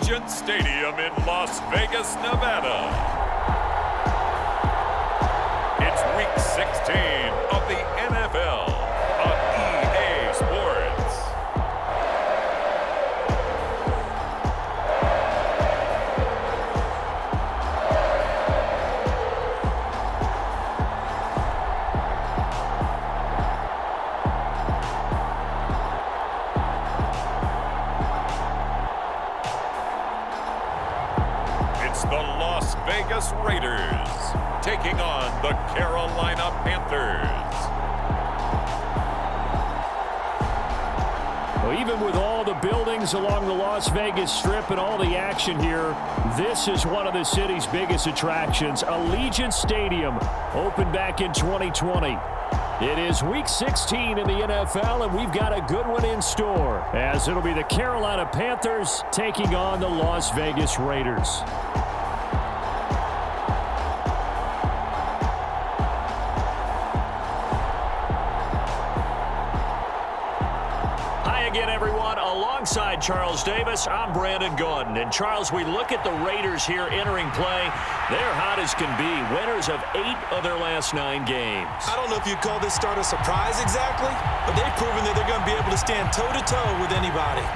Allegiant Stadium in Las Vegas, Nevada. It's Week 16 of the NFL on EA Sports. It's the Las Vegas Raiders taking on the Carolina Panthers. Well, even with all the buildings along the Las Vegas Strip and all the action here, this is one of the city's biggest attractions. Allegiant Stadium opened back in 2020. It is Week 16 in the NFL, and we've got a good one in store, as it'll be the Carolina Panthers taking on the Las Vegas Raiders. Again, everyone, alongside Charles Davis, I'm Brandon Gordon. And Charles, we look at the Raiders here entering play. They're hot as can be, winners of 8 of their last 9 games. I don't know if you'd call this start a surprise exactly, but they've proven that they're going to be able to stand toe-to-toe with anybody.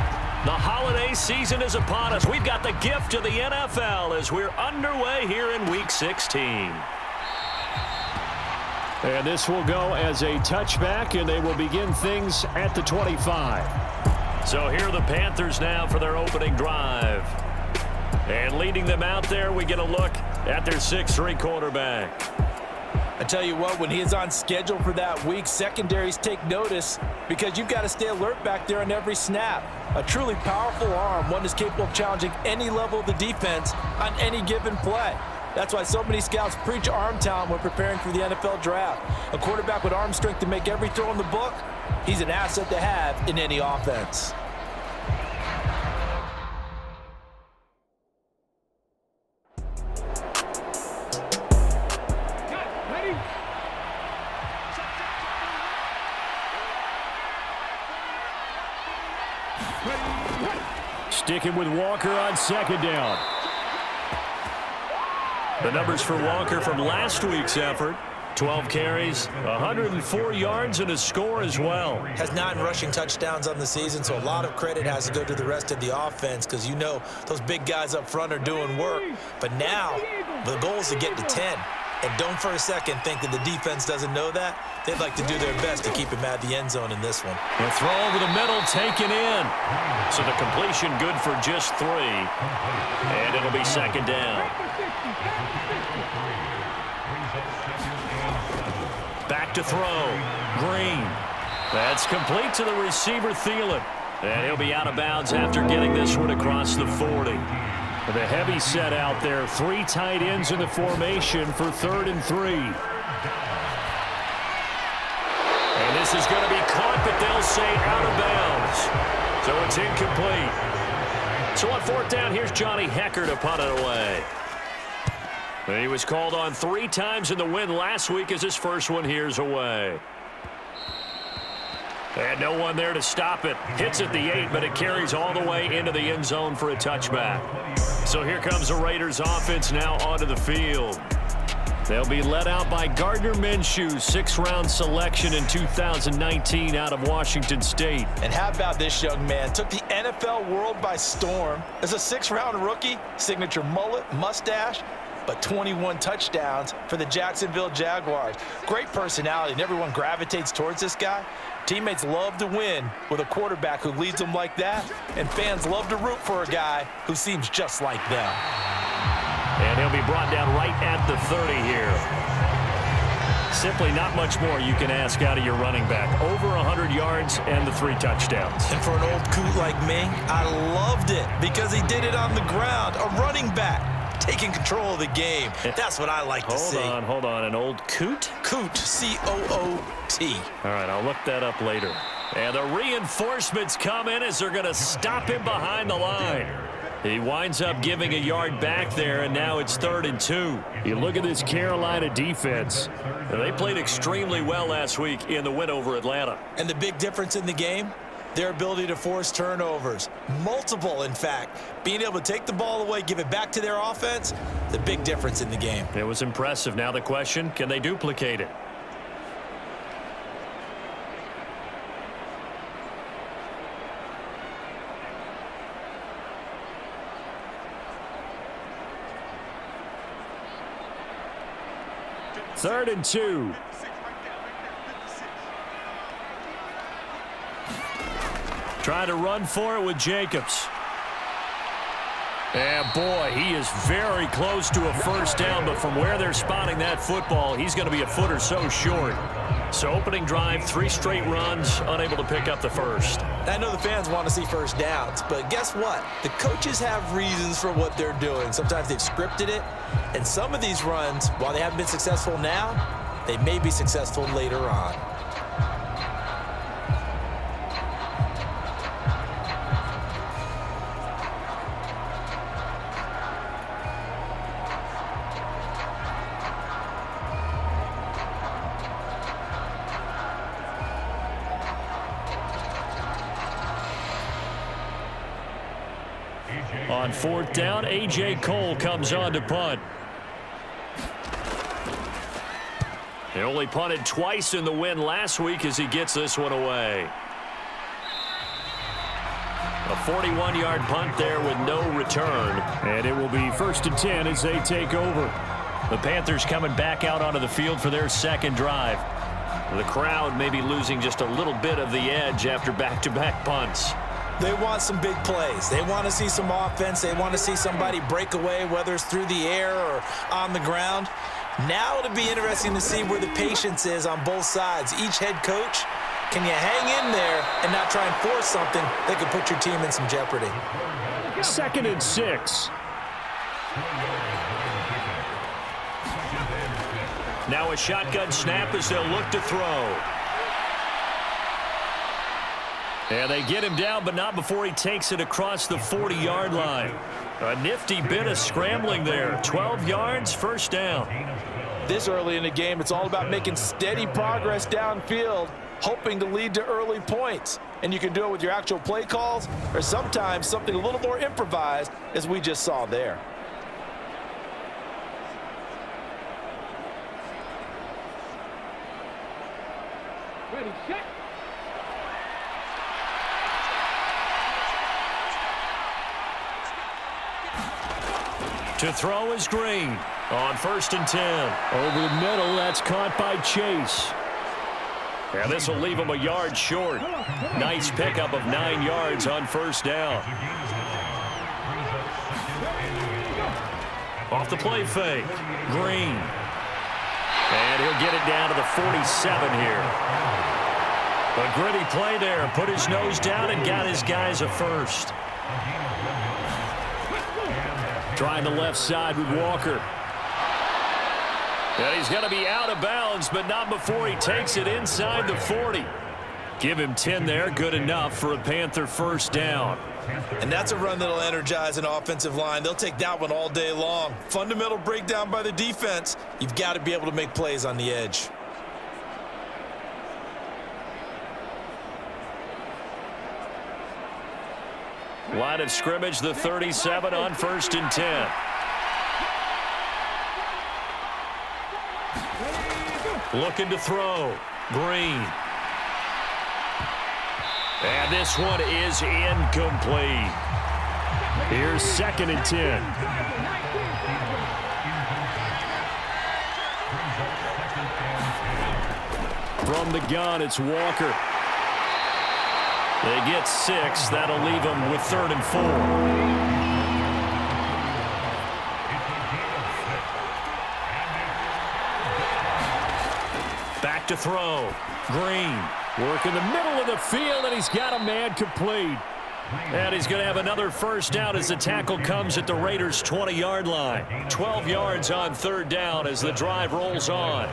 The holiday season is upon us. We've got the gift of the NFL as we're underway here in Week 16. And this will go as a touchback, and they will begin things at the 25. So here are the Panthers now for their opening drive. And leading them out there, we get a look at their 6'3" quarterback. I tell you what, when he is on schedule for that week, secondaries take notice because you've got to stay alert back there on every snap. A truly powerful arm, one that's capable of challenging any level of the defense on any given play. That's why so many scouts preach arm talent when preparing for the NFL draft. A quarterback with arm strength to make every throw in the book, he's an asset to have in any offense. Sticking with Walker on second down. The numbers for Walker from last week's effort: 12 carries, 104 yards, and a score as well. Has 9 rushing touchdowns on the season, so a lot of credit has to go to the rest of the offense because you know those big guys up front are doing work. But now the goal is to get to 10. And don't for a second think that the defense doesn't know that. They'd like to do their best to keep him out of the end zone in this one. The throw over the middle taken in. So the completion good for just 3. And it'll be second down. Back to throw. Green. That's complete to the receiver, Thielen. And he'll be out of bounds after getting this one across the 40. The heavy set out there. 3 tight ends in the formation for 3rd and 3. And this is going to be caught, but they'll say out of bounds. So it's incomplete. So on 4th down, here's Johnny Hecker to punt it away. He was called on 3 times in the win last week as his first one here's away. And no one there to stop it. Hits at the 8, but it carries all the way into the end zone for a touchback. So here comes the Raiders offense now onto the field. They'll be led out by Gardner Minshew, 6th-round selection in 2019 out of Washington State. And how about this young man? Took the NFL world by storm. As a 6th-round rookie, signature mullet, mustache, but 21 touchdowns for the Jacksonville Jaguars. Great personality, and everyone gravitates towards this guy. Teammates love to win with a quarterback who leads them like that, and fans love to root for a guy who seems just like them. And he'll be brought down right at the 30 here. Simply not much more you can ask out of your running back. Over 100 yards and the 3 touchdowns. And for an old coot like me, I loved it because he did it on the ground. A running back taking control of the game. That's what I like to see. Hold on. An old coot? Coot, C-O-O-T. All right, I'll look that up later. And the reinforcements come in as they're going to stop him behind the line. He winds up giving a yard back there, and now it's 3rd and 2. You look at this Carolina defense. They played extremely well last week in the win over Atlanta. And the big difference in the game, Their ability to force turnovers. Multiple, in fact. Being able to take the ball away, give it back to their offense, the big difference in the game. It was impressive. Now the question, can they duplicate it? Third and 2. Trying to run for it with Jacobs. And boy, he is very close to a first down, but from where they're spotting that football, he's going to be a foot or so short. So opening drive, 3 straight runs, unable to pick up the first. I know the fans want to see first downs, but guess what? The coaches have reasons for what they're doing. Sometimes they've scripted it, and some of these runs, while they haven't been successful now, they may be successful later on. On fourth down, A.J. Cole comes on to punt. He only punted twice in the win last week as he gets this one away. A 41-yard punt there with no return. And it will be first and 10 as they take over. The Panthers coming back out onto the field for their second drive. The crowd may be losing just a little bit of the edge after back-to-back punts. They want some big plays. They want to see some offense. They want to see somebody break away, whether it's through the air or on the ground. Now it'll be interesting to see where the patience is on both sides. Each head coach, can you hang in there and not try and force something that could put your team in some jeopardy? Second and 6. Now a shotgun snap as they'll look to throw. And they get him down, but not before he takes it across the 40-yard line. A nifty bit of scrambling there. 12 yards, first down. This early in the game, it's all about making steady progress downfield, hoping to lead to early points. And you can do it with your actual play calls, or sometimes something a little more improvised, as we just saw there. Ready, set. To throw is Green on first and 10. Over the middle, that's caught by Chase. And this will leave him a yard short. Nice pickup of 9 yards on first down. Off the play fake, Green. And he'll get it down to the 47 here. A gritty play there. Put his nose down and got his guys a first. Trying the left side with Walker. And he's going to be out of bounds, but not before he takes it inside the 40. Give him 10 there, good enough for a Panther first down. And that's a run that'll energize an offensive line. They'll take that one all day long. Fundamental breakdown by the defense. You've got to be able to make plays on the edge. Line of scrimmage, the 37 on first and 10. Looking to throw. Green. And this one is incomplete. Here's second and 10. From the gun, it's Walker. They get 6. That'll leave them with third and 4. Back to throw. Green. Work in the middle of the field, and he's got a man complete. And he's going to have another first down as the tackle comes at the Raiders' 20-yard line. 12 yards on third down as the drive rolls on.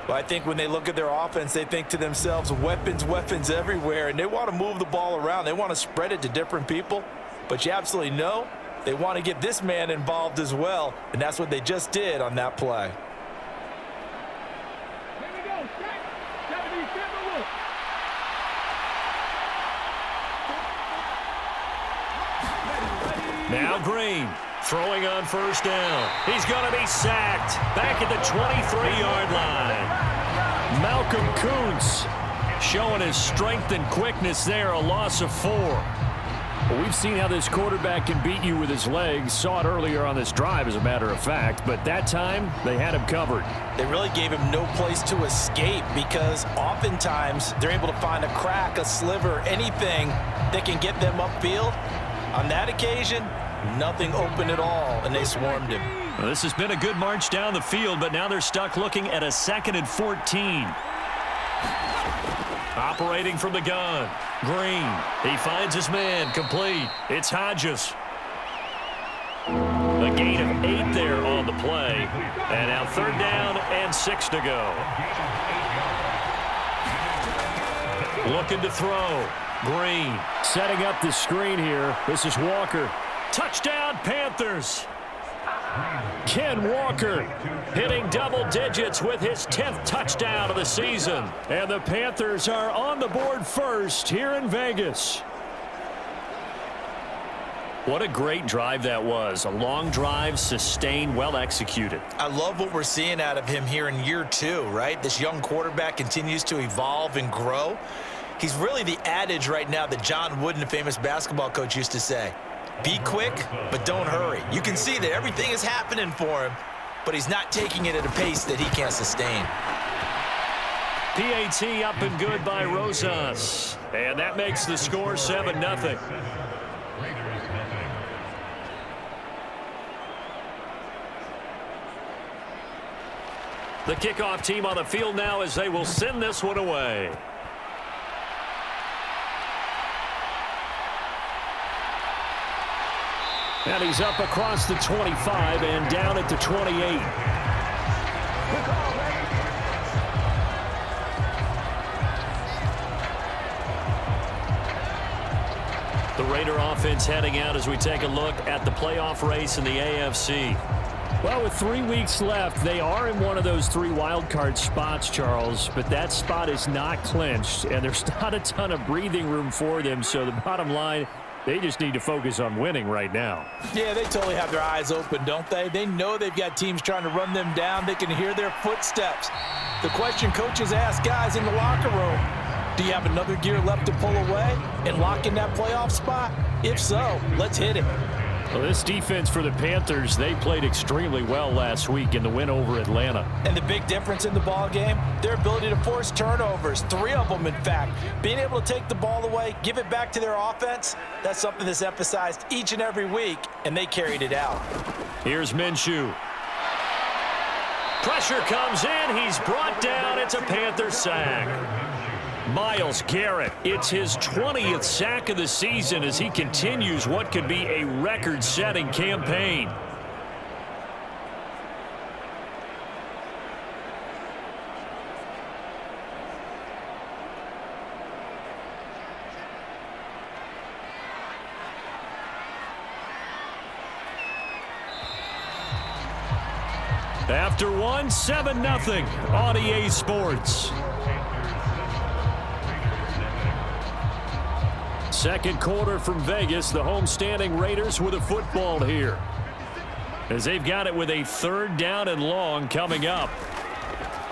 Well, I think when they look at their offense, they think to themselves, weapons, weapons everywhere, and they want to move the ball around. They want to spread it to different people, but you absolutely know they want to get this man involved as well, and that's what they just did on that play. Here we go, set. 77 look. Now Green throwing on first down. He's going to be sacked back at the 23-yard line. Malcolm Kuntz showing his strength and quickness there, a loss of 4. Well, we've seen how this quarterback can beat you with his legs. Saw it earlier on this drive, as a matter of fact. But that time, they had him covered. They really gave him no place to escape because oftentimes they're able to find a crack, a sliver, anything that can get them upfield. On that occasion, nothing open at all, and they swarmed him. Well, this has been a good march down the field, but now they're stuck looking at a 2nd and 14. Operating from the gun. Green. He finds his man. Complete. It's Hodges. A gain of 8 there on the play. And now 3rd down and 6 to go. Looking to throw. Green. Setting up the screen here. This is Walker. Touchdown, Panthers. Ken Walker hitting double digits with his 10th touchdown of the season. And the Panthers are on the board first here in Vegas. What a great drive that was. A long drive, sustained, well executed. I love what we're seeing out of him here in year 2, right? This young quarterback continues to evolve and grow. He's really the adage right now that John Wooden, the famous basketball coach, used to say. Be quick, but don't hurry. You can see that everything is happening for him, but he's not taking it at a pace that he can't sustain. PAT up and good by Rosas. And that makes the score 7-0. The kickoff team on the field now as they will send this one away. And he's up across the 25 and down at the 28. The Raider offense heading out as we take a look at the playoff race in the AFC. Well, with 3 weeks left, they are in one of those 3 wild card spots, Charles, but that spot is not clinched, and there's not a ton of breathing room for them, so the bottom line, they just need to focus on winning right now. Yeah, they totally have their eyes open, don't they? They know they've got teams trying to run them down. They can hear their footsteps. The question coaches ask guys in the locker room, do you have another gear left to pull away and lock in that playoff spot? If so, let's hit it. Well, this defense for the Panthers, they played extremely well last week in the win over Atlanta. And the big difference in the ball game, their ability to force turnovers, 3 of them in fact. Being able to take the ball away, give it back to their offense, that's something that's emphasized each and every week, and they carried it out. Here's Minshew. Pressure comes in, he's brought down, it's a Panther sack. Myles Garrett, it's his 20th sack of the season as he continues what could be a record-setting campaign. After one, 7-0 on EA Sports. Second quarter from Vegas, the homestanding Raiders with a football here. As they've got it with a 3rd down and long coming up.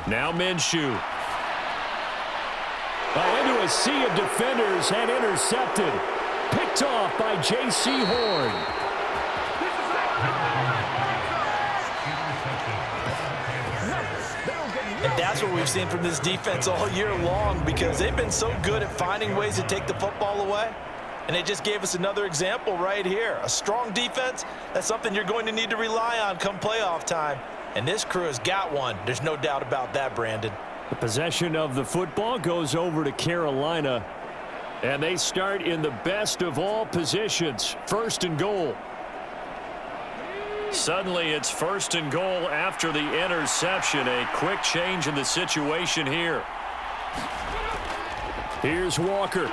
Now Minshew. Into a sea of defenders and intercepted. Picked off by J.C. Horn. And that's what we've seen from this defense all year long because they've been so good at finding ways to take the football away. And they just gave us another example right here. A strong defense, that's something you're going to need to rely on come playoff time. And this crew has got one. There's no doubt about that, Brandon. The possession of the football goes over to Carolina. And they start in the best of all positions. 1st and goal. Suddenly it's 1st and goal after the interception. A quick change in the situation here. Here's Walker.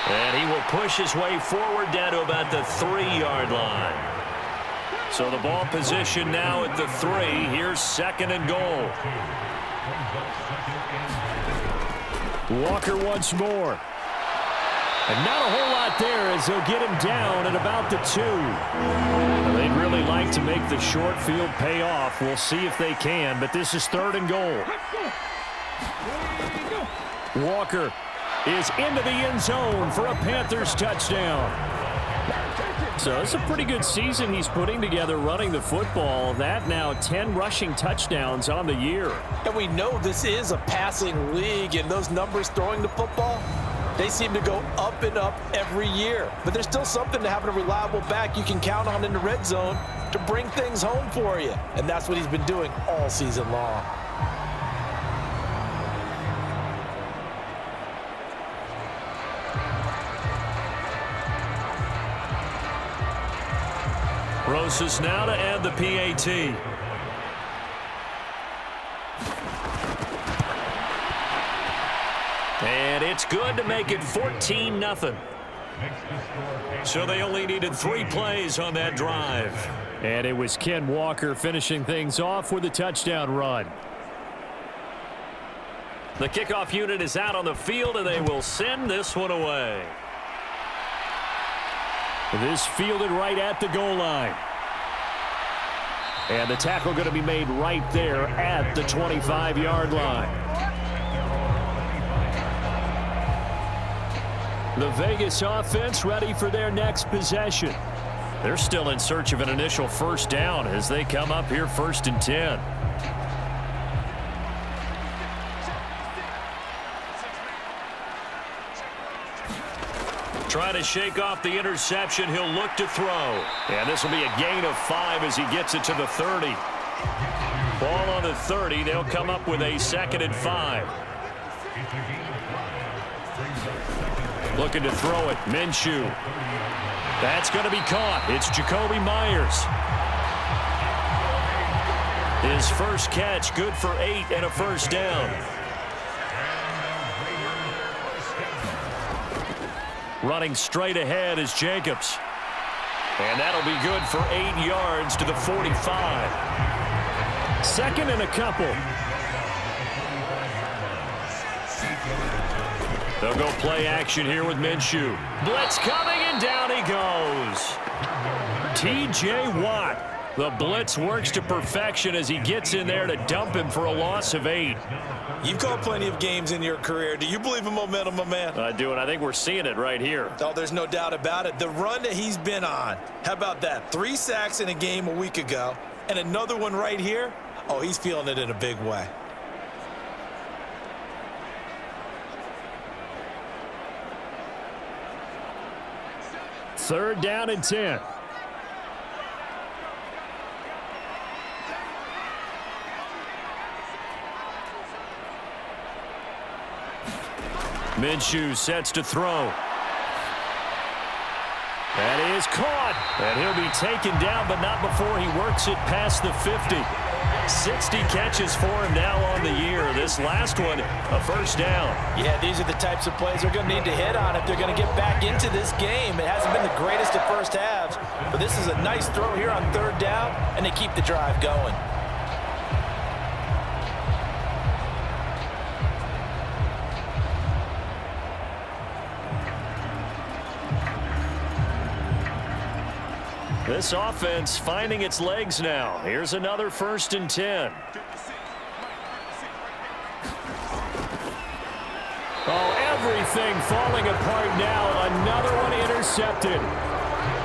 And he will push his way forward down to about the 3-yard line. So the ball position now at the 3. Here's 2nd and goal. Walker once more. And not a whole lot there as they'll get him down at about the 2. They'd really like to make the short field pay off. We'll see if they can, but this is 3rd and goal. Walker is into the end zone for a Panthers touchdown. So it's a pretty good season he's putting together running the football. That now 10 rushing touchdowns on the year. And we know this is a passing league, and those numbers throwing the football, they seem to go up and up every year. But there's still something to having a reliable back you can count on in the red zone to bring things home for you. And that's what he's been doing all season long. Rosas now to add the PAT. And it's good to make it 14-0. So they only needed 3 plays on that drive. And it was Ken Walker finishing things off with a touchdown run. The kickoff unit is out on the field, and they will send this one away. This fielded right at the goal line. And the tackle going to be made right there at the 25-yard line. The Vegas offense ready for their next possession. They're still in search of an initial first down as they come up here 1st and 10. Trying to shake off the interception. He'll look to throw. And this will be a gain of 5 as he gets it to the 30. Ball on the 30. They'll come up with a 2nd and 5. Looking to throw it. Minshew. That's going to be caught. It's Jacoby Myers. His first catch, good for 8 and a first down. Running straight ahead is Jacobs. And that'll be good for 8 yards to the 45. 2nd and a couple. They'll go play action here with Minshew. Blitz coming, and down he goes. T.J. Watt. The blitz works to perfection as he gets in there to dump him for a loss of 8. You've called plenty of games in your career. Do you believe in momentum, my man? I do, and I think we're seeing it right here. Oh, there's no doubt about it. The run that he's been on. How about that? 3 sacks in a game a week ago, and another one right here. Oh, he's feeling it in a big way. Third down and 10. Minshew sets to throw. That is caught. And he'll be taken down, but not before he works it past the 50. 60 catches for him now on the year. This last one, a first down. Yeah, these are the types of plays they're going to need to hit on if they're going to get back into this game. It hasn't been the greatest of first halves, but this is a nice throw here on 3rd down, and they keep the drive going. This offense finding its legs now. Here's another 1st and 10. Oh, everything falling apart now. Another one intercepted.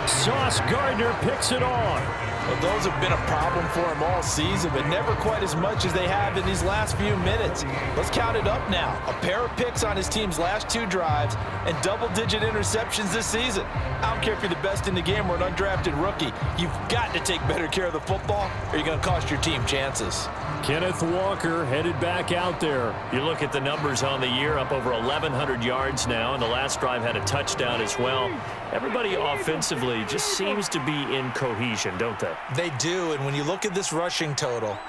Sauce Gardner picks it off. Well, those have been a problem for him all season, but never quite as much as they have in these last few minutes. Let's count it up now. A pair of picks on his team's last 2 drives and double-digit interceptions this season. I don't care if you're the best in the game or an undrafted rookie. You've got to take better care of the football or you're going to cost your team chances. Kenneth Walker headed back out there. You look at the numbers on the year, up over 1,100 yards now, and the last drive had a touchdown as well. Everybody offensively just seems to be in cohesion, don't they? They do, and when you look at this rushing total,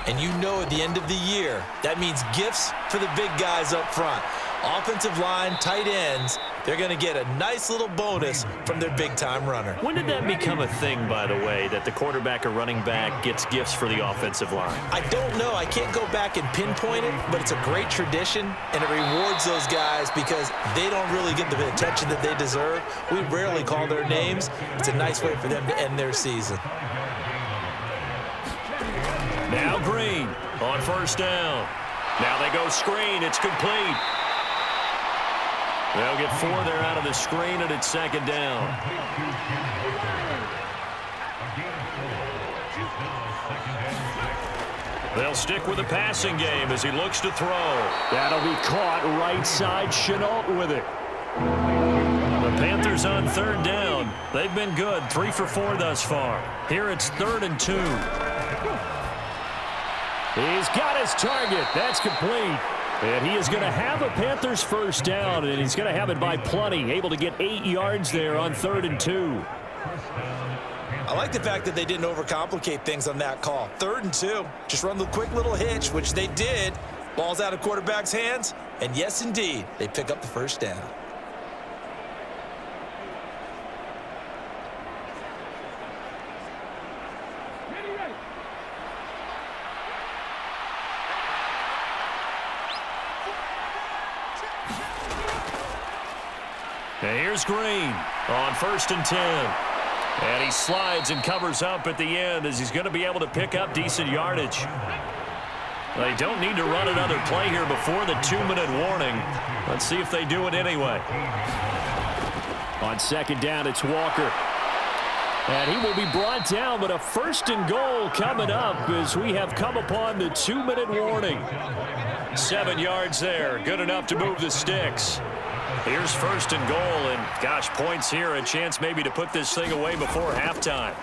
and you know at the end of the year, that means gifts for the big guys up front. Offensive line, tight ends, they're going to get a nice little bonus from their big-time runner. When did that become a thing, by the way, that the quarterback or running back gets gifts for the offensive line? I don't know. I can't go back and pinpoint it, but it's a great tradition, and it rewards those guys because they don't really get the attention that they deserve. We rarely call their names. It's a nice way for them to end their season. Now Green on first down. Now they go screen. It's complete. They'll get 4 there out of the screen, and it's second down. They'll stick with the passing game as he looks to throw. That'll be caught right side. Chenault with it. The Panthers on third down. They've been good, 3 for 4 thus far. Here it's 3rd and 2. He's got his target. That's complete. And he is going to have a Panthers first down, and he's going to have it by plenty. Able to get 8 yards there on 3rd and 2. I like the fact that they didn't overcomplicate things on that call. 3rd and 2. Just run the quick little hitch, which they did. Ball's out of quarterback's hands. And yes, indeed, they pick up the first down. And here's Green on 1st and 10. And he slides and covers up at the end as he's going to be able to pick up decent yardage. They don't need to run another play here before the 2-minute warning. Let's see if they do it anyway. On 2nd down, it's Walker. And he will be brought down, but a 1st and goal coming up as we have come upon the 2-minute warning. 7 yards there, good enough to move the sticks. Here's 1st and goal, and gosh, points here, a chance maybe to put this thing away before halftime.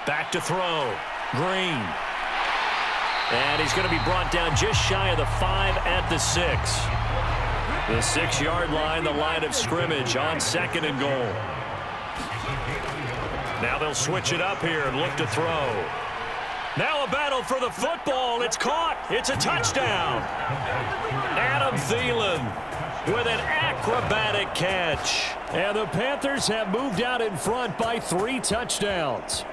Back to throw. Green. And he's going to be brought down just shy of the 5 at the 6. The 6-yard line, the line of scrimmage on 2nd and goal. Now they'll switch it up here and look to throw. Now a battle for the football. It's caught. It's a touchdown. Adam Thielen with an acrobatic catch. And the Panthers have moved out in front by 3 touchdowns.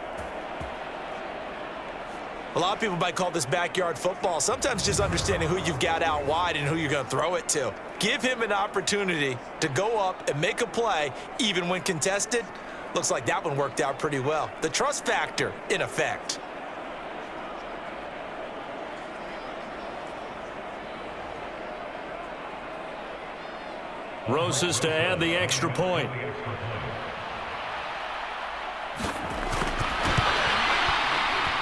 A lot of people might call this backyard football. Sometimes just understanding who you've got out wide and who you're going to throw it to. Give him an opportunity to go up and make a play, even when contested. Looks like that one worked out pretty well. The trust factor in effect. Roses to add the extra point.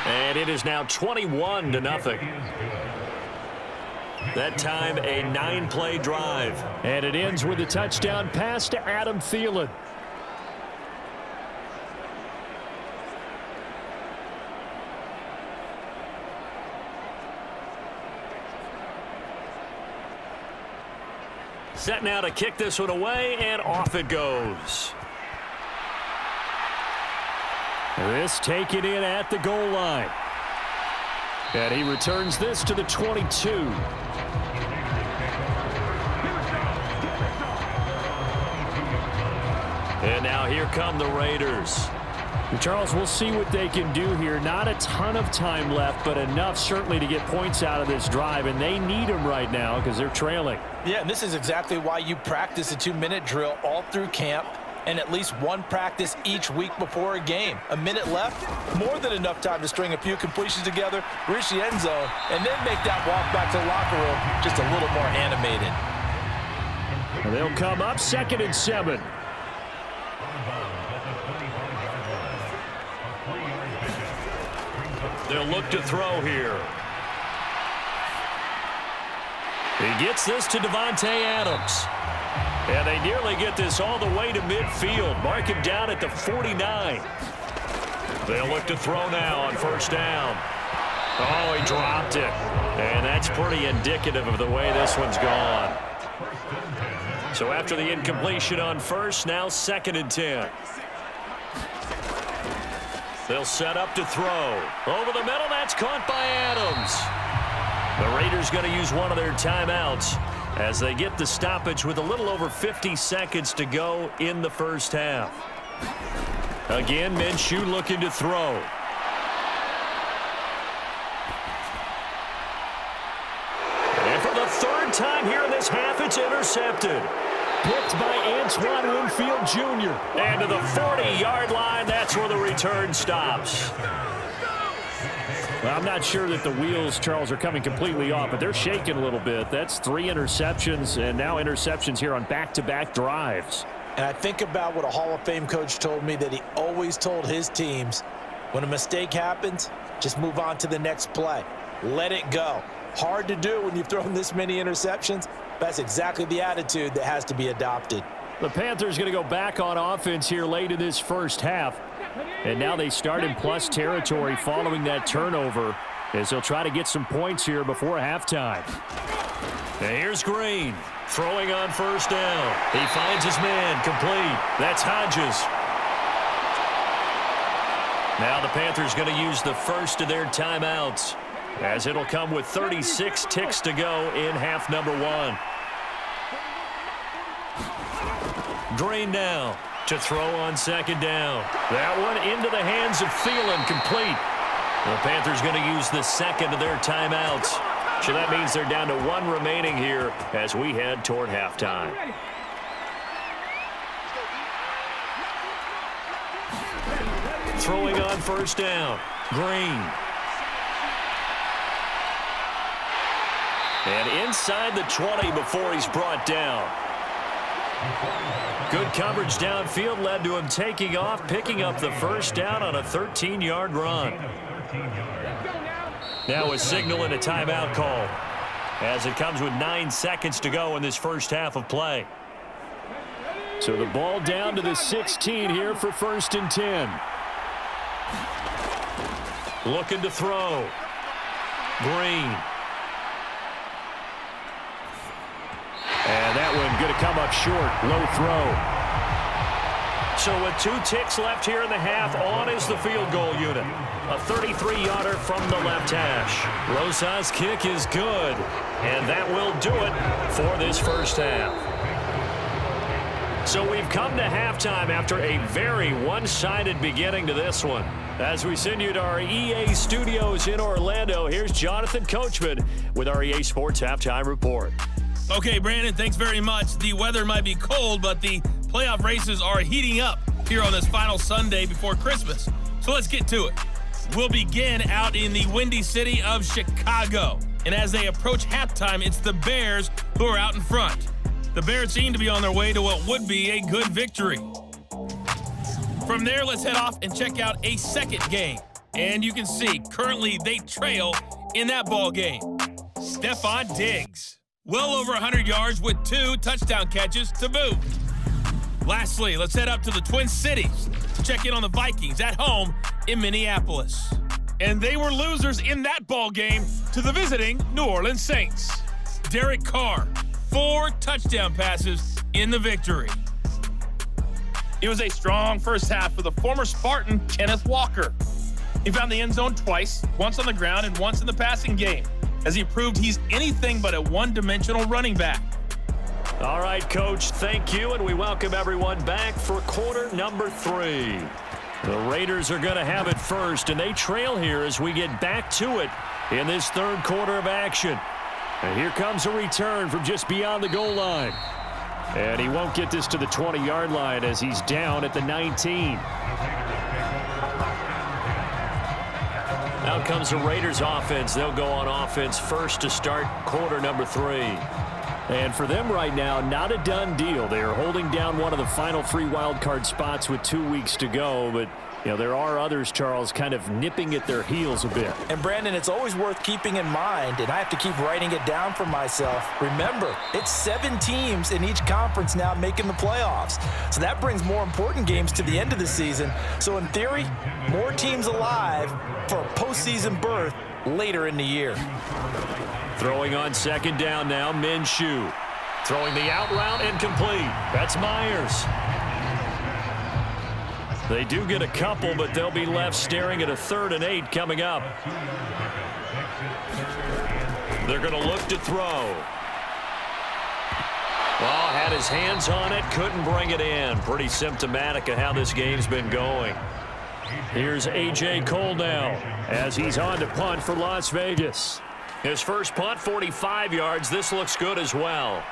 And it is now 21-0. That time a 9-play drive. And it ends with a touchdown pass to Adam Thielen. Set now to kick this one away, and off it goes. This taken in at the goal line. And he returns this to the 22. And now here come the Raiders. Charles, we'll see what they can do here. Not a ton of time left, but enough certainly to get points out of this drive, and they need them right now because they're trailing. Yeah, and this is exactly why you practice a 2-minute drill all through camp and at least one practice each week before a game. A minute left, more than enough time to string a few completions together, reach the end zone, and then make that walk back to the locker room just a little more animated. And they'll come up 2nd and 7. They'll look to throw here. He gets this to Davante Adams. And they nearly get this all the way to midfield. Mark him down at the 49. They'll look to throw now on 1st down. Oh, he dropped it. And that's pretty indicative of the way this one's gone. So after the incompletion on 1st, now 2nd and 10. They'll set up to throw. Over the middle, that's caught by Adams. The Raiders going to use one of their timeouts. as they get the stoppage with a little over 50 seconds to go in the first half. Again, Minshew looking to throw. And for the third time here in this half, it's intercepted. Picked by Antoine Winfield Jr. And to the 40-yard line, that's where the return stops. Well, I'm not sure that the wheels, Charles, are coming completely off, but they're shaking a little bit. That's 3 interceptions, and now interceptions here on back-to-back drives. And I think about what a Hall of Fame coach told me, that he always told his teams, when a mistake happens, just move on to the next play. Let it go. Hard to do when you've thrown this many interceptions. That's exactly the attitude that has to be adopted. The Panthers going to go back on offense here late in this first half. And now they start in plus territory following that turnover, as they'll try to get some points here before halftime. And here's Green throwing on first down. He finds his man complete. That's Hodges. Now the Panthers going to use the first of their timeouts, as it'll come with 36 ticks to go in half number 1. Green now to throw on second down. That one into the hands of Thielen, complete. The Panthers going to use the second of their timeouts. So that means they're down to 1 remaining here as we head toward halftime. Throwing on first down, Green. And inside the 20 before he's brought down. Good coverage downfield led to him taking off, picking up the first down on a 13-yard run. Now a signal and a timeout call, as it comes with 9 seconds to go in this first half of play. So the ball down to the 16 here for 1st and 10. Looking to throw. Green. And that one going to come up short. Low throw. So with 2 ticks left here in the half, on is the field goal unit. A 33-yarder from the left hash. Rosa's kick is good. And that will do it for this first half. So we've come to halftime after a very one-sided beginning to this one. As we send you to our EA studios in Orlando, here's Jonathan Coachman with our EA Sports Halftime Report. Okay, Brandon, thanks very much. The weather might be cold, but the playoff races are heating up here on this final Sunday before Christmas. So let's get to it. We'll begin out in the windy city of Chicago. And as they approach halftime, it's the Bears who are out in front. The Bears seem to be on their way to what would be a good victory. From there, let's head off and check out a second game. And you can see, currently they trail in that ball game. Stephon Diggs. Well over 100 yards with 2 touchdown catches to boot. Lastly, let's head up to the Twin Cities to check in on the Vikings at home in Minneapolis. And they were losers in that ball game to the visiting New Orleans Saints. Derek Carr, 4 touchdown passes in the victory. It was a strong first half for the former Spartan Kenneth Walker. He found the end zone twice, once on the ground and once in the passing game, as he proved he's anything but a one-dimensional running back. All right, Coach, thank you, and we welcome everyone back for quarter number 3. The Raiders are going to have it first, and they trail here as we get back to it in this third quarter of action. And here comes a return from just beyond the goal line. And he won't get this to the 20-yard line as he's down at the 19. Out comes the Raiders offense. They'll go on offense first to start quarter number 3. And for them right now, not a done deal. They are holding down one of the final 3 wild card spots with 2 weeks to go. But, you know, there are others, Charles, kind of nipping at their heels a bit. And, Brandon, it's always worth keeping in mind, and I have to keep writing it down for myself. Remember, it's 7 teams in each conference now making the playoffs. So that brings more important games to the end of the season. So, in theory, more teams alive for a postseason berth later in the year. Throwing on second down now, Minshew. Throwing the out route and complete. That's Myers. They do get a couple, but they'll be left staring at a 3rd and 8 coming up. They're going to look to throw. Well, had his hands on it, couldn't bring it in. Pretty symptomatic of how this game's been going. Here's A.J. Cole now as he's on to punt for Las Vegas. His first punt, 45 yards. This looks good as well.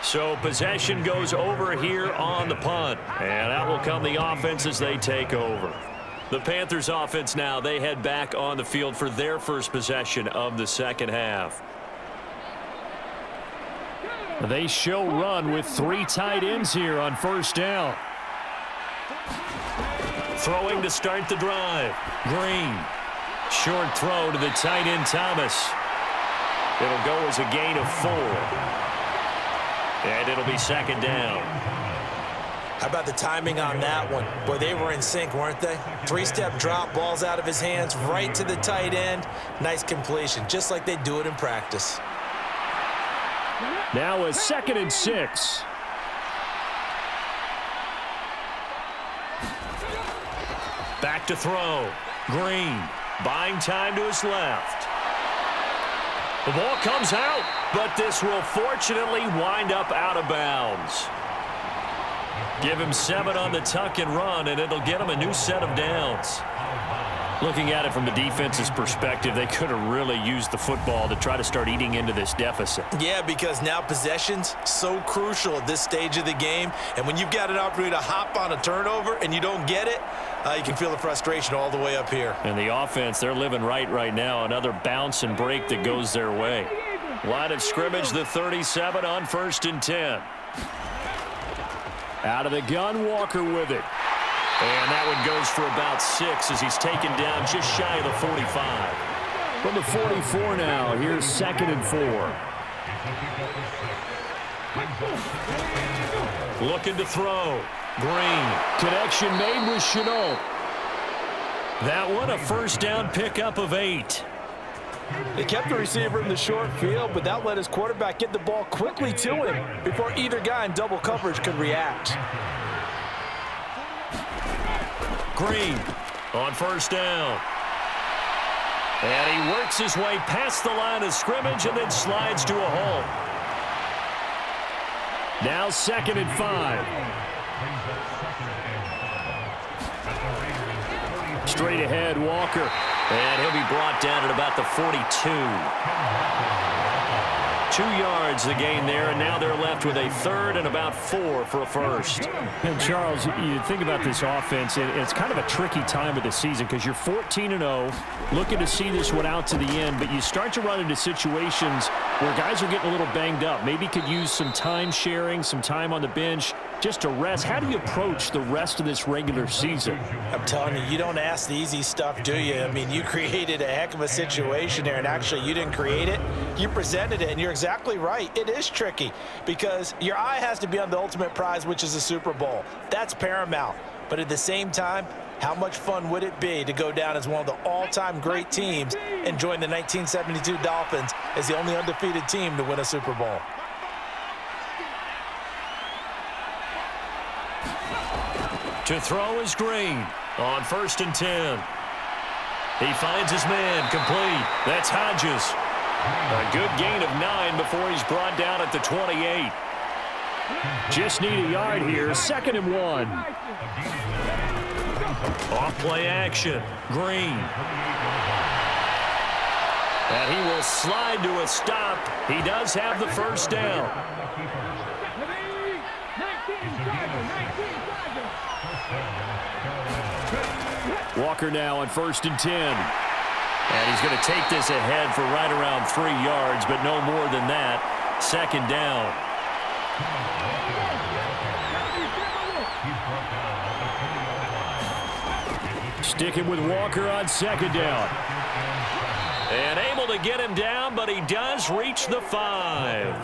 So possession goes over here on the punt. And that will come the offense as they take over. The Panthers offense now, they head back on the field for their first possession of the second half. They show run with 3 tight ends here on first down. Throwing to start the drive. Green. Short throw to the tight end Thomas. It'll go as a gain of 4. And it'll be second down. How about the timing on that one? Boy, they were in sync, weren't they? 3-step drop, balls out of his hands, right to the tight end. Nice completion, just like they do it in practice. Now a 2nd and 6. Back to throw. Green buying time to his left. The ball comes out, but this will fortunately wind up out of bounds. Give him 7 on the tuck and run, and it'll get him a new set of downs. Looking at it from the defense's perspective, they could have really used the football to try to start eating into this deficit. Yeah, because now possession's so crucial at this stage of the game. And when you've got an opportunity to hop on a turnover and you don't get it, you can feel the frustration all the way up here. And the offense, they're living right now. Another bounce and break that goes their way. Line of scrimmage, the 37 on 1st and 10. Out of the gun, Walker with it. And that one goes for about 6 as he's taken down just shy of the 45. From the 44 now, here's 2nd and 4. Looking to throw. Green. Connection made with Chenault. That one a first down pickup of 8. They kept the receiver in the short field, but that let his quarterback get the ball quickly to him before either guy in double coverage could react. Green on first down. And he works his way past the line of scrimmage and then slides to a hole. Now 2nd and 5. Straight ahead, Walker. And he'll be brought down at about the 42. 2 yards the gain there, and now they're left with a 3rd and about 4 for a first. And Charles, you think about this offense, and it's kind of a tricky time of the season because you're 14-0, looking to see this one out to the end, but you start to run into situations where guys are getting a little banged up. Maybe could use some time sharing, some time on the bench just to rest. How do you approach the rest of this regular season? I'm telling you, you don't ask the easy stuff, do you? I mean, you created a heck of a situation there, and actually you didn't create it. You presented it, and you're exactly right. It is tricky because your eye has to be on the ultimate prize, which is the Super Bowl. That's paramount. But at the same time, how much fun would it be to go down as one of the all-time great teams and join the 1972 Dolphins as the only undefeated team to win a Super Bowl? To throw is Green on 1st and 10. He finds his man complete. That's Hodges. A good gain of 9 before he's brought down at the 28. Just need a yard here. 2nd and 1. Off play action. Green. And he will slide to a stop. He does have the first down. Walker now on 1st and 10. And he's going to take this ahead for right around 3 yards, but no more than that. 2nd down. Sticking with Walker on 2nd down. And able to get him down, but he does reach the 5.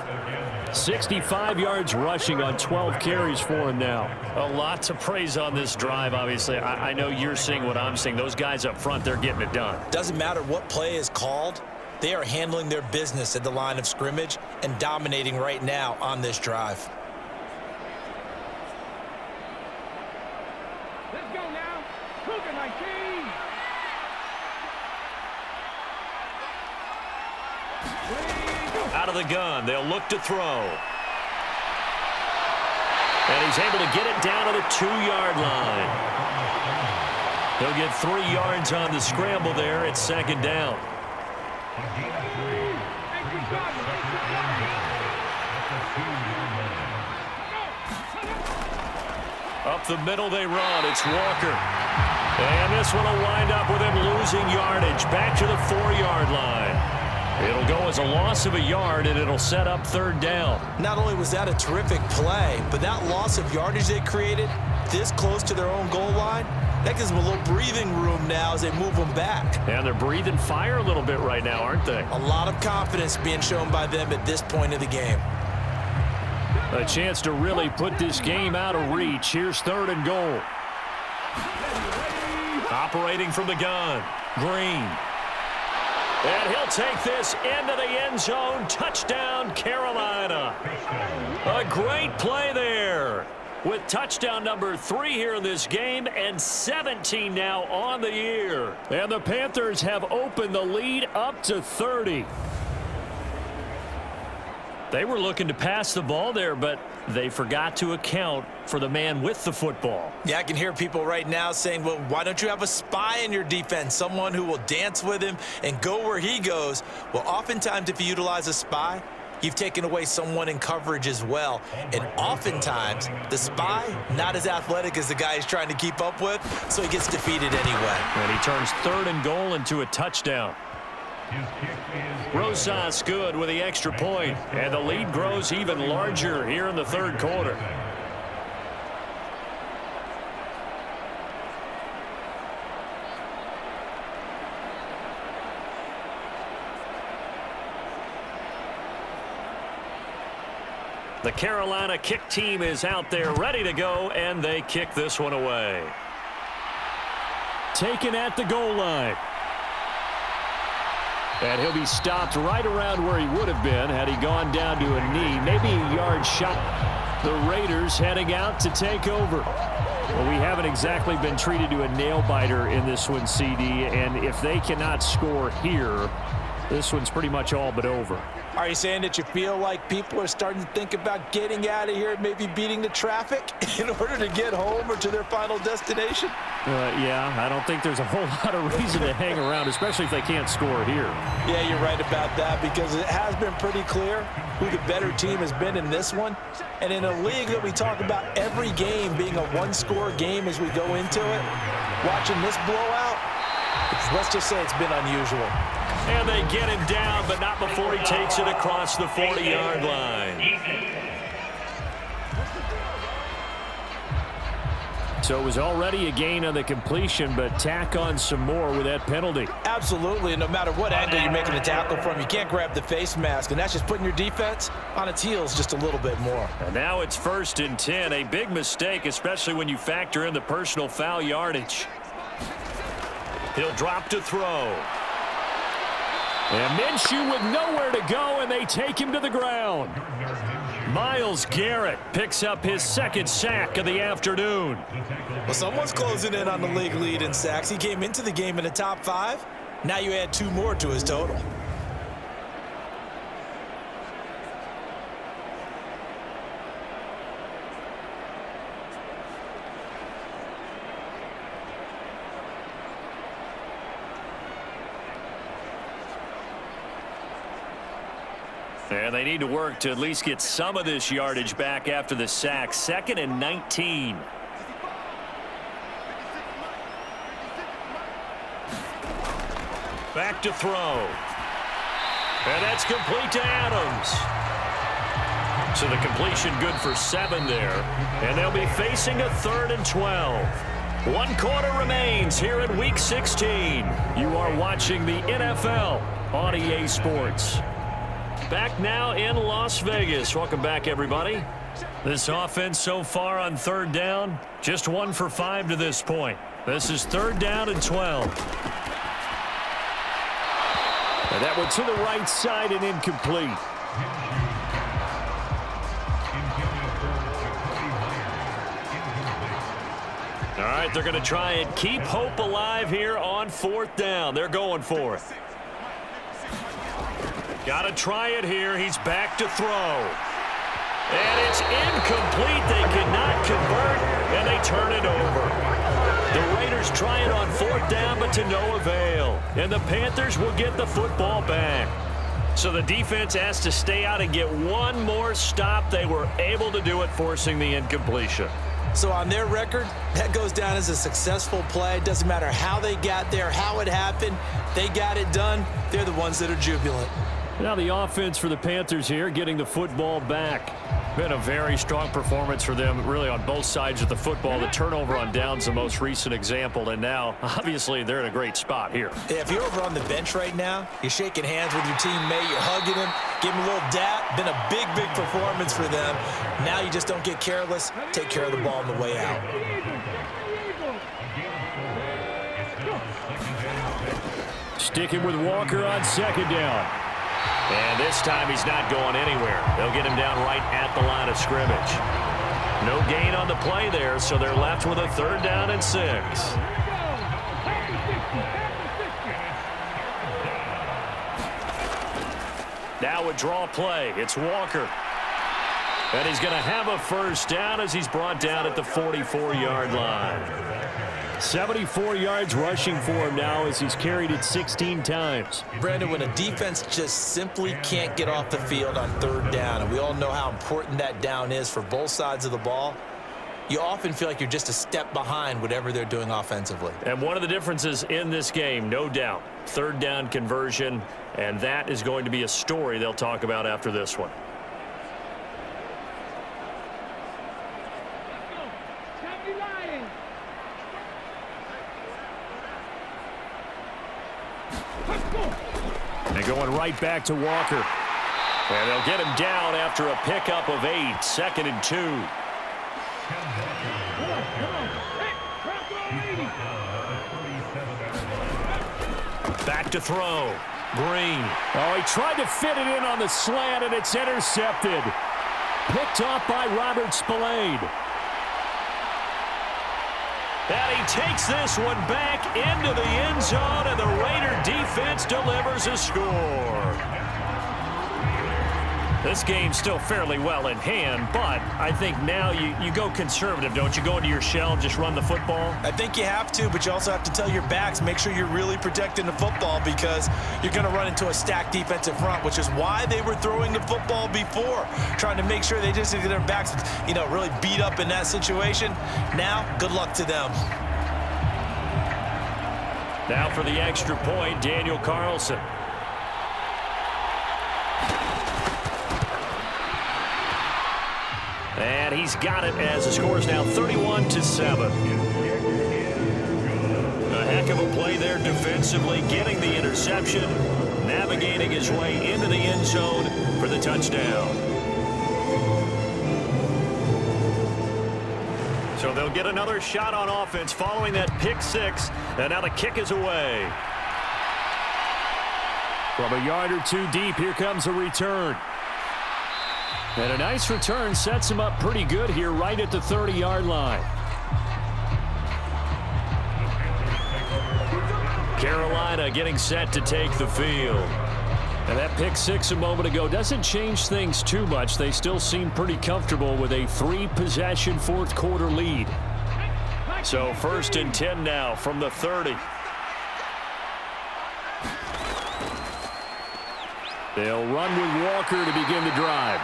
65 yards rushing on 12 carries for him now. A lot to praise on this drive, obviously. I know you're seeing what I'm seeing. Those guys up front, they're getting it done. Doesn't matter what play is called. They are handling their business at the line of scrimmage and dominating right now on this drive. Let's go now. Cougar 19. Please. Out of the gun, they'll look to throw. And he's able to get it down to the 2-yard line. He'll get 3 yards on the scramble there at second down. Up the middle they run. It's Walker. And this one will wind up with him losing yardage. Back to the 4-yard line. It'll go as a loss of a yard, and it'll set up third down. Not only was that a terrific play, but that loss of yardage they created this close to their own goal line, that gives them a little breathing room now as they move them back. And they're breathing fire a little bit right now, aren't they? A lot of confidence being shown by them at this point of the game. A chance to really put this game out of reach. Here's third and goal. Operating from the gun, Green. And he'll take this into the end zone. Touchdown, Carolina. A great play there. With touchdown number 3 here in this game and 17 now on the year. And the Panthers have opened the lead up to 30. They were looking to pass the ball there, but they forgot to account for the man with the football. Yeah, I can hear people right now saying, well, why don't you have a spy in your defense, someone who will dance with him and go where he goes? Well, oftentimes if you utilize a spy, you've taken away someone in coverage as well. And oftentimes, the spy, not as athletic as the guy he's trying to keep up with, so he gets defeated anyway. And he turns third and goal into a touchdown. Rosas good with the extra point, and the lead grows even larger here in the third quarter. The Carolina kick team is out there ready to go, and they kick this one away. Taken at the goal line. And he'll be stopped right around where he would have been had he gone down to a knee, maybe a yard shot. The Raiders heading out to take over. Well, we haven't exactly been treated to a nail-biter in this one, CD, and if they cannot score here, this one's pretty much all but over. Are you saying that you feel like people are starting to think about getting out of here and maybe beating the traffic in order to get home or to their final destination? Yeah, I don't think there's a whole lot of reason to hang around, especially if they can't score here. Yeah, you're right about that because it has been pretty clear who the better team has been in this one. And in a league that we talk about every game being a one-score game as we go into it, watching this blowout, let's just say it's been unusual. And they get him down, but not before he takes it across the 40-yard line. So it was already a gain on the completion, but tack on some more with that penalty. Absolutely, and no matter what angle you're making the tackle from, you can't grab the face mask, and that's just putting your defense on its heels just a little bit more. And now it's 1st and 10, a big mistake, especially when you factor in the personal foul yardage. He'll drop to throw. And Minshew with nowhere to go, and they take him to the ground. Myles Garrett picks up his 2nd sack of the afternoon. Well, someone's closing in on the league lead in sacks. He came into the game in the top 5. Now you add 2 more to his total. And they need to work to at least get some of this yardage back after the sack. 2nd and 19. Back to throw. And that's complete to Adams. So the completion good for 7 there. And they'll be facing a 3rd and 12. 1 quarter remains here in Week 16. You are watching the NFL on EA Sports. Back now in Las Vegas. Welcome back, everybody. This offense so far on 3rd down, just 1 for 5 to this point. This is 3rd down and 12. And that one to the right side and incomplete. All right, they're going to try and keep hope alive here on 4th down. They're going for it. Got to try it here. He's back to throw. And it's incomplete. They cannot convert, and they turn it over. The Raiders try it on 4th down, but to no avail. And the Panthers will get the football back. So the defense has to stay out and get one more stop. They were able to do it, forcing the incompletion. So on their record, that goes down as a successful play. It doesn't matter how they got there, how it happened. They got it done. They're the ones that are jubilant. Now the offense for the Panthers here, getting the football back. Been a very strong performance for them, really, on both sides of the football. The turnover on downs, the most recent example, and now, obviously, they're in a great spot here. Yeah, if you're over on the bench right now, you're shaking hands with your teammate, you're hugging him, give him a little dap. Been a big, big performance for them. Now you just don't get careless. Take care of the ball on the way out. Sticking with Walker on 2nd down. And this time he's not going anywhere. They'll get him down right at the line of scrimmage. No gain on the play there, so they're left with a 3rd down and 6. Now a draw play. It's Walker. And he's going to have a 1st down as he's brought down at the 44-yard line. 74 yards rushing for him now as he's carried it 16 times. Brandon, when a defense just simply can't get off the field on 3rd down, and we all know how important that down is for both sides of the ball, you often feel like you're just a step behind whatever they're doing offensively. And one of the differences in this game, no doubt, 3rd down conversion, and that is going to be a story they'll talk about after this one. And going right back to Walker. And they'll get him down after a pickup of 8, 2nd and 2. Back to throw. Green. Oh, he tried to fit it in on the slant, and it's intercepted. Picked off by Robert Spillane. And he takes this one back into the end zone, and the Raider defense delivers a score. This game's still fairly well in hand, but I think now you go conservative, don't you? Go into your shell and just run the football? I think you have to, but you also have to tell your backs, make sure you're really protecting the football because you're going to run into a stacked defensive front, which is why they were throwing the football before, trying to make sure they just get their backs, really beat up in that situation. Now, good luck to them. Now for the extra point, Daniel Carlson. And he's got it as the score is now 31-7. A heck of a play there defensively, getting the interception, navigating his way into the end zone for the touchdown. So they'll get another shot on offense following that pick 6, and now the kick is away. From a yard or two deep, here comes a return. And a nice return sets him up pretty good here right at the 30-yard line. Carolina getting set to take the field. And that pick 6 a moment ago doesn't change things too much. They still seem pretty comfortable with a 3-possession fourth-quarter lead. So 1st and 10 now from the 30. They'll run with Walker to begin the drive.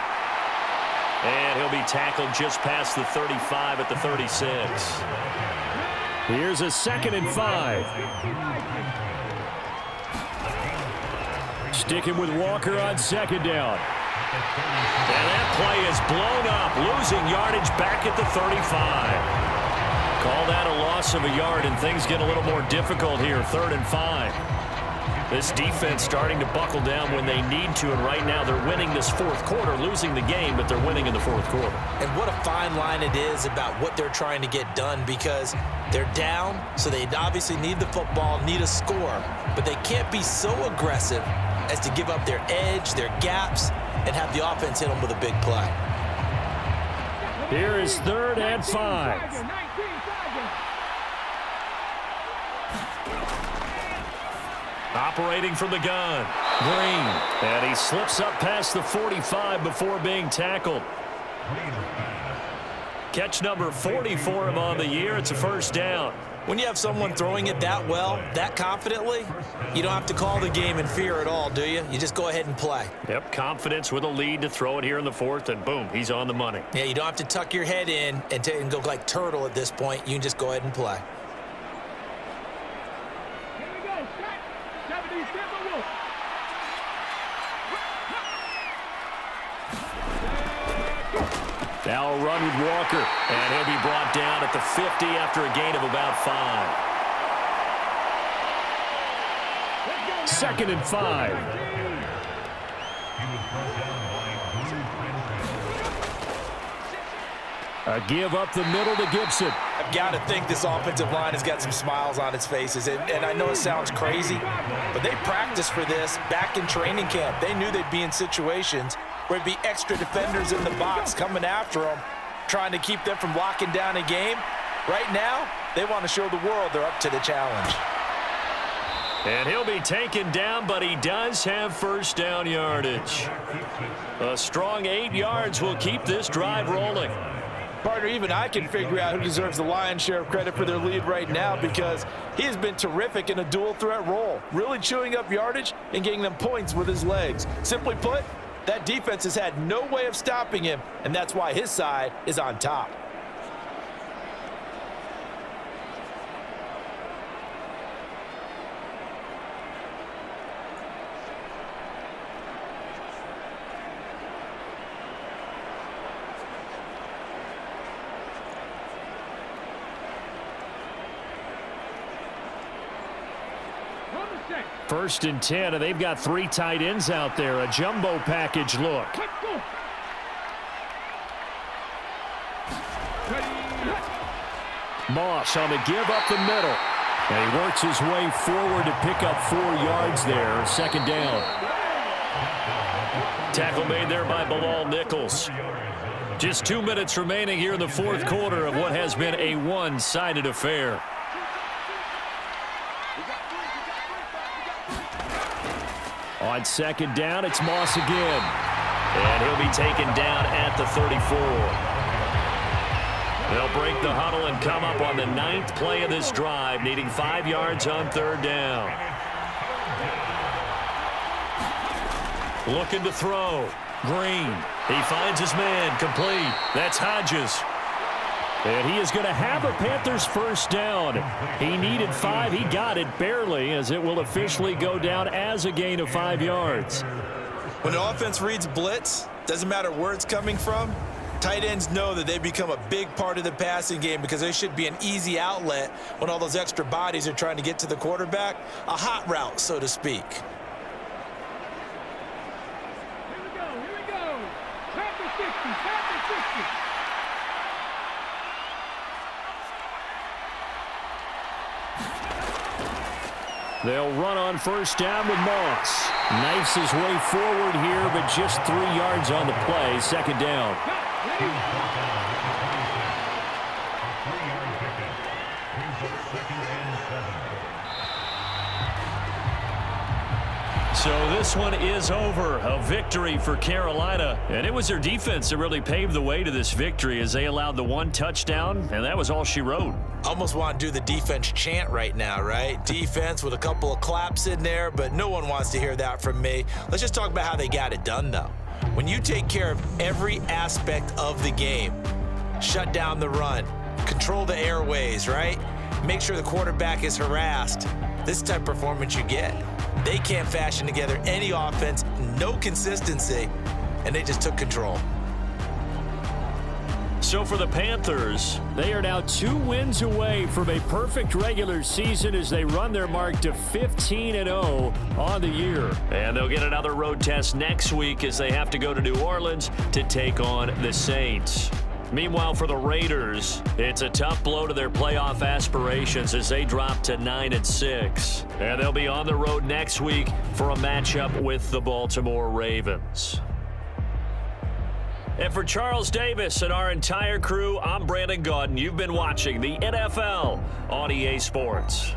And he'll be tackled just past the 35 at the 36. Here's a 2nd and 5. Sticking with Walker on 2nd down. And that play is blown up, losing yardage back at the 35. Call that a loss of a yard, and things get a little more difficult here, 3rd and 5. This defense starting to buckle down when they need to, and right now they're winning this 4th quarter, losing the game, but they're winning in the 4th quarter. And what a fine line it is about what they're trying to get done because they're down, so they obviously need the football, need a score, but they can't be so aggressive as to give up their edge, their gaps, and have the offense hit them with a big play. Here is 3rd and 5. Operating from the gun, Green. And he slips up past the 45 before being tackled. Catch number 40 for him on the year. It's a first down. When you have someone throwing it that well, that confidently, you don't have to call the game in fear at all, do you? You just go ahead and play. Yep, confidence with a lead to throw it here in the fourth, and boom, he's on the money. Yeah, you don't have to tuck your head in and go like turtle at this point. You can just go ahead and play. Here we go. Set. 77 Wolf. Now a run with Walker, and he'll be brought down at the 50 after a gain of about 5. 2nd and 5. A give up the middle to Gibson. I've got to think this offensive line has got some smiles on its faces. And I know it sounds crazy, but they practiced for this back in training camp. They knew they'd be in situations where it'd be extra defenders in the box coming after them, trying to keep them from locking down a game. Right now, they want to show the world they're up to the challenge. And he'll be taken down, but he does have first down yardage. A strong 8 yards will keep this drive rolling. Partner, even I can figure out who deserves the lion's share of credit for their lead right now, because he has been terrific in a dual threat role, really chewing up yardage and getting them points with his legs. Simply put, that defense has had no way of stopping him, and that's why his side is on top. First and 10, and they've got 3 tight ends out there. A jumbo package look. Moss on the give up the middle. And he works his way forward to pick up 4 yards there. 2nd down. Tackle made there by Bilal Nichols. Just 2 minutes remaining here in the fourth quarter of what has been a one-sided affair. On 2nd down, it's Moss again. And he'll be taken down at the 34. They'll break the huddle and come up on the 9th play of this drive, needing 5 yards on 3rd down. Looking to throw. Green. He finds his man. Complete. That's Hodges. And he is going to have a Panthers first down. He needed 5. He got it barely, as it will officially go down as a gain of 5 yards. When the offense reads blitz, doesn't matter where it's coming from, tight ends know that they become a big part of the passing game, because they should be an easy outlet when all those extra bodies are trying to get to the quarterback. A hot route, so to speak. Here we go. Panther 60, Panther 60. They'll run on first down with Moss. Knifes his way forward here, but just 3 yards on the play. 2nd down. So this one is over. A victory for Carolina. And it was their defense that really paved the way to this victory, as they allowed the 1 touchdown, and that was all she wrote. Almost want to do the defense chant right now, right? Defense with a couple of claps in there, but no one wants to hear that from me. Let's just talk about how they got it done, though. When you take care of every aspect of the game, shut down the run, control the airways, right? Make sure the quarterback is harassed. This type of performance you get. They can't fashion together any offense, no consistency, and they just took control. So for the Panthers, they are now 2 wins away from a perfect regular season as they run their mark to 15-0 on the year. And they'll get another road test next week as they have to go to New Orleans to take on the Saints. Meanwhile, for the Raiders, it's a tough blow to their playoff aspirations as they drop to 9-6. And they'll be on the road next week for a matchup with the Baltimore Ravens. And for Charles Davis and our entire crew, I'm Brandon Gaudin. You've been watching the NFL on EA Sports.